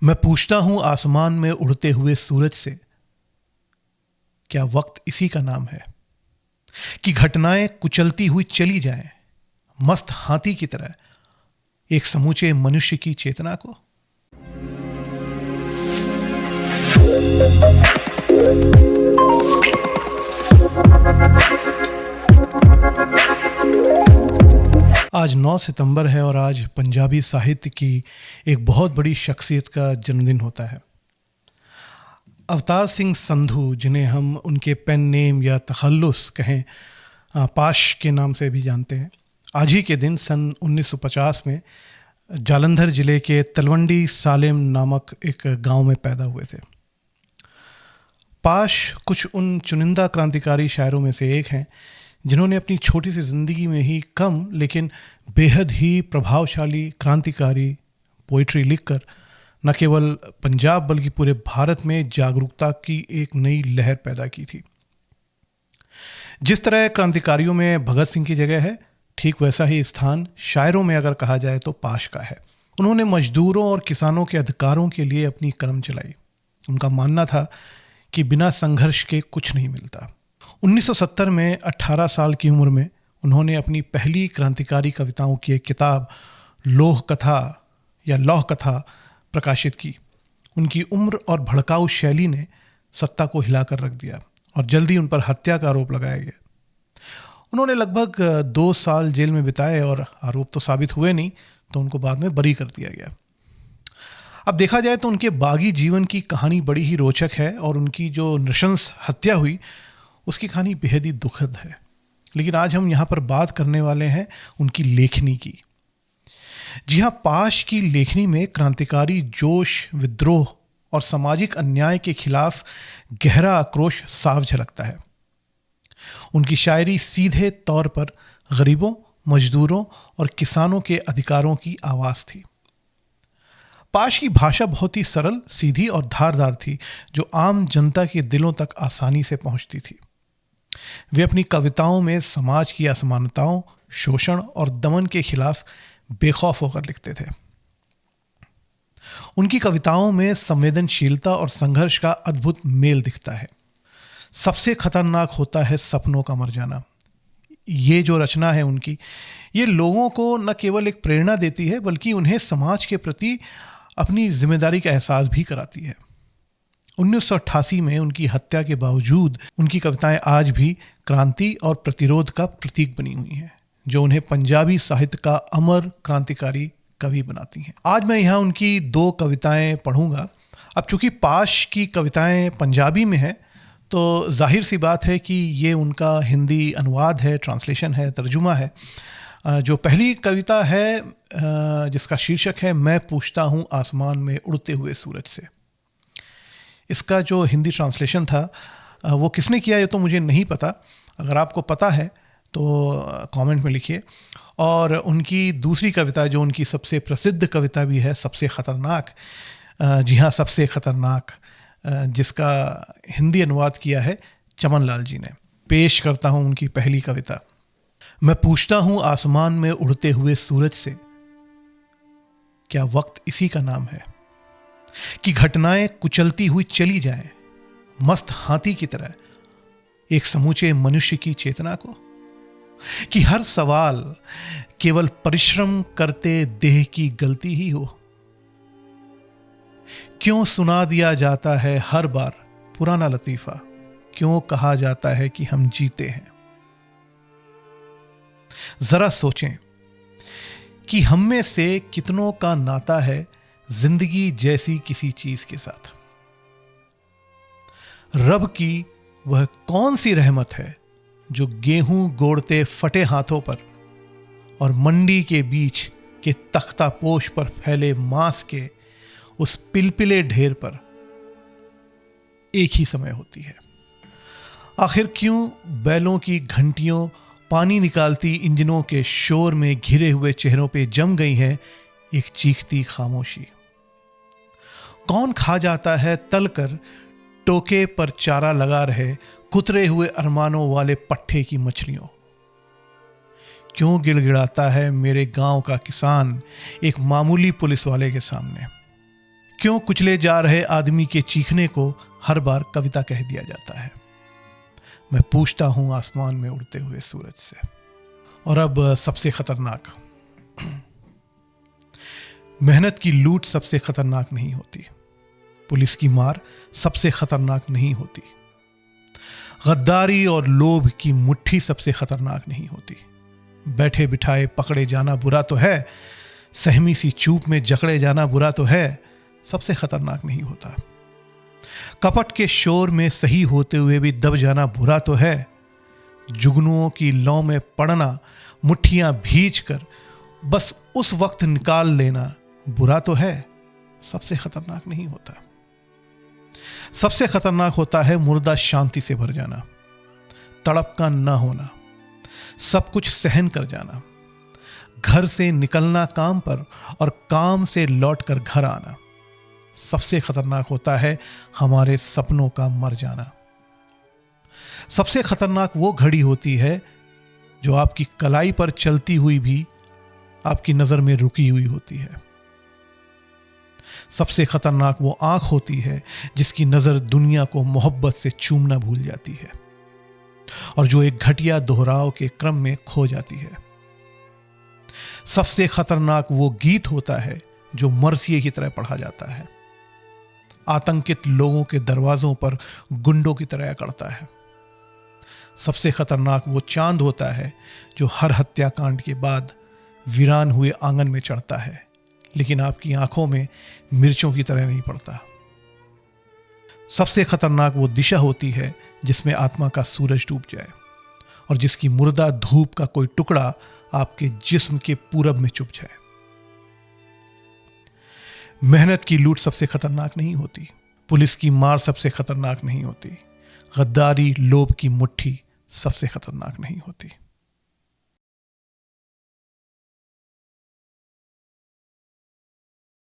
मैं पूछता हूं आसमान में उड़ते हुए सूरज से, क्या वक्त इसी का नाम है कि घटनाएं कुचलती हुई चली जाएं, मस्त हाथी की तरह एक समूचे मनुष्य की चेतना को। आज 9 सितंबर है और आज पंजाबी साहित्य की एक बहुत बड़ी शख्सियत का जन्मदिन होता है। अवतार सिंह संधू, जिन्हें हम उनके पेन नेम या तखल्लुस कहें पाश के नाम से भी जानते हैं, आज ही के दिन सन 1950 में जालंधर ज़िले के तलवंडी सालेम नामक एक गांव में पैदा हुए थे। पाश कुछ उन चुनिंदा क्रांतिकारी शायरों में से एक हैं जिन्होंने अपनी छोटी सी ज़िंदगी में ही कम लेकिन बेहद ही प्रभावशाली क्रांतिकारी पोइट्री लिखकर न केवल पंजाब बल्कि पूरे भारत में जागरूकता की एक नई लहर पैदा की थी। जिस तरह क्रांतिकारियों में भगत सिंह की जगह है, ठीक वैसा ही स्थान शायरों में अगर कहा जाए तो पाश का है। उन्होंने मजदूरों और किसानों के अधिकारों के लिए अपनी कलम चलाई। उनका मानना था कि बिना संघर्ष के कुछ नहीं मिलता। 1970 में 18 साल की उम्र में उन्होंने अपनी पहली क्रांतिकारी कविताओं की एक किताब लौह कथा प्रकाशित की। उनकी उम्र और भड़काऊ शैली ने सत्ता को हिलाकर रख दिया और जल्दी उन पर हत्या का आरोप लगाया गया। उन्होंने लगभग 2 साल जेल में बिताए और आरोप तो साबित हुए नहीं, तो उनको बाद में बरी कर दिया गया। अब देखा जाए तो उनके बागी जीवन की कहानी बड़ी ही रोचक है और उनकी जो नृशंस हत्या हुई उसकी कहानी बेहद ही दुखद है। लेकिन आज हम यहाँ पर बात करने वाले हैं उनकी लेखनी की। जी हाँ, पाश की लेखनी में क्रांतिकारी जोश, विद्रोह और सामाजिक अन्याय के खिलाफ गहरा आक्रोश साफ झलकता है। उनकी शायरी सीधे तौर पर गरीबों, मजदूरों और किसानों के अधिकारों की आवाज़ थी। पाश की भाषा बहुत ही सरल, सीधी और धारदार थी, जो आम जनता के दिलों तक आसानी से पहुंचती थी। वे अपनी कविताओं में समाज की असमानताओं, शोषण और दमन के खिलाफ बेखौफ होकर लिखते थे। उनकी कविताओं में संवेदनशीलता और संघर्ष का अद्भुत मेल दिखता है। सबसे खतरनाक होता है सपनों का मर जाना। ये जो रचना है उनकी, ये लोगों को न केवल एक प्रेरणा देती है बल्कि उन्हें समाज के प्रति अपनी जिम्मेदारी का एहसास भी कराती है। 1988 में उनकी हत्या के बावजूद उनकी कविताएं आज भी क्रांति और प्रतिरोध का प्रतीक बनी हुई हैं, जो उन्हें पंजाबी साहित्य का अमर क्रांतिकारी कवि बनाती हैं। आज मैं यहाँ उनकी 2 कविताएं पढ़ूंगा। अब चूंकि पाश की कविताएं पंजाबी में हैं, तो जाहिर सी बात है कि ये उनका हिंदी अनुवाद है, ट्रांसलेशन है, तर्जुमा है। जो पहली कविता है जिसका शीर्षक है मैं पूछता हूँ आसमान में उड़ते हुए सूरज से, इसका जो हिंदी ट्रांसलेशन था वो किसने किया ये तो मुझे नहीं पता। अगर आपको पता है तो कमेंट में लिखिए। और उनकी दूसरी कविता, जो उनकी सबसे प्रसिद्ध कविता भी है, सबसे ख़तरनाक, जी हाँ, सबसे ख़तरनाक, जिसका हिंदी अनुवाद किया है चमन लाल जी ने। पेश करता हूँ उनकी पहली कविता। मैं पूछता हूँ आसमान में उड़ते हुए सूरज से, क्या वक्त इसी का नाम है कि घटनाएं कुचलती हुई चली जाएं, मस्त हाथी की तरह एक समूचे मनुष्य की चेतना को, कि हर सवाल केवल परिश्रम करते देह की गलती ही हो। क्यों सुना दिया जाता है हर बार पुराना लतीफा, क्यों कहा जाता है कि हम जीते हैं। जरा सोचें कि हम में से कितनों का नाता है जिंदगी जैसी किसी चीज के साथ। रब की वह कौन सी रहमत है जो गेहूं गोड़ते फटे हाथों पर और मंडी के बीच के तख्तापोश पर फैले मांस के उस पिलपिले ढेर पर एक ही समय होती है। आखिर क्यों बैलों की घंटियों पानी निकालती इंजनों के शोर में घिरे हुए चेहरों पे जम गई है एक चीखती खामोशी। कौन खा जाता है तलकर टोके पर चारा लगा रहे कुतरे हुए अरमानों वाले पट्टे की मछलियों। क्यों गिड़गिड़ाता है मेरे गांव का किसान एक मामूली पुलिस वाले के सामने। क्यों कुचले जा रहे आदमी के चीखने को हर बार कविता कह दिया जाता है? मैं पूछता हूं आसमान में उड़ते हुए सूरज से। और अब सबसे खतरनाक, मेहनत की लूट सबसे खतरनाक नहीं होती, पुलिस की मार सबसे खतरनाक नहीं होती, गद्दारी और लोभ की मुट्ठी सबसे खतरनाक नहीं होती, बैठे बिठाए पकड़े जाना बुरा तो है, सहमी सी चूप में जकड़े जाना बुरा तो है, सबसे खतरनाक नहीं होता, कपट के शोर में सही होते हुए भी दब जाना बुरा तो है, जुगनुओं की लौ में पड़ना, मुट्ठियां भींच कर बस उस वक्त निकाल लेना बुरा तो है, सबसे खतरनाक नहीं होता। सबसे खतरनाक होता है मुर्दा शांति से भर जाना, तड़प का न होना, सब कुछ सहन कर जाना, घर से निकलना काम पर और काम से लौटकर घर आना। सबसे खतरनाक होता है हमारे सपनों का मर जाना। सबसे खतरनाक वो घड़ी होती है जो आपकी कलाई पर चलती हुई भी आपकी नजर में रुकी हुई होती है। सबसे खतरनाक वो आंख होती है जिसकी नजर दुनिया को मोहब्बत से चूमना भूल जाती है और जो एक घटिया दोहराव के क्रम में खो जाती है। सबसे खतरनाक वो गीत होता है जो मरसिए की तरह पढ़ा जाता है, आतंकित लोगों के दरवाजों पर गुंडों की तरह अकड़ता है। सबसे खतरनाक वो चांद होता है जो हर हत्याकांड के बाद वीरान हुए आंगन में चढ़ता है, लेकिन आपकी आंखों में मिर्चों की तरह नहीं पड़ता। सबसे खतरनाक वो दिशा होती है जिसमें आत्मा का सूरज डूब जाए और जिसकी मुर्दा धूप का कोई टुकड़ा आपके जिस्म के पूरब में चुप जाए। मेहनत की लूट सबसे खतरनाक नहीं होती, पुलिस की मार सबसे खतरनाक नहीं होती, गद्दारी लोभ की मुट्ठी सबसे खतरनाक नहीं होती।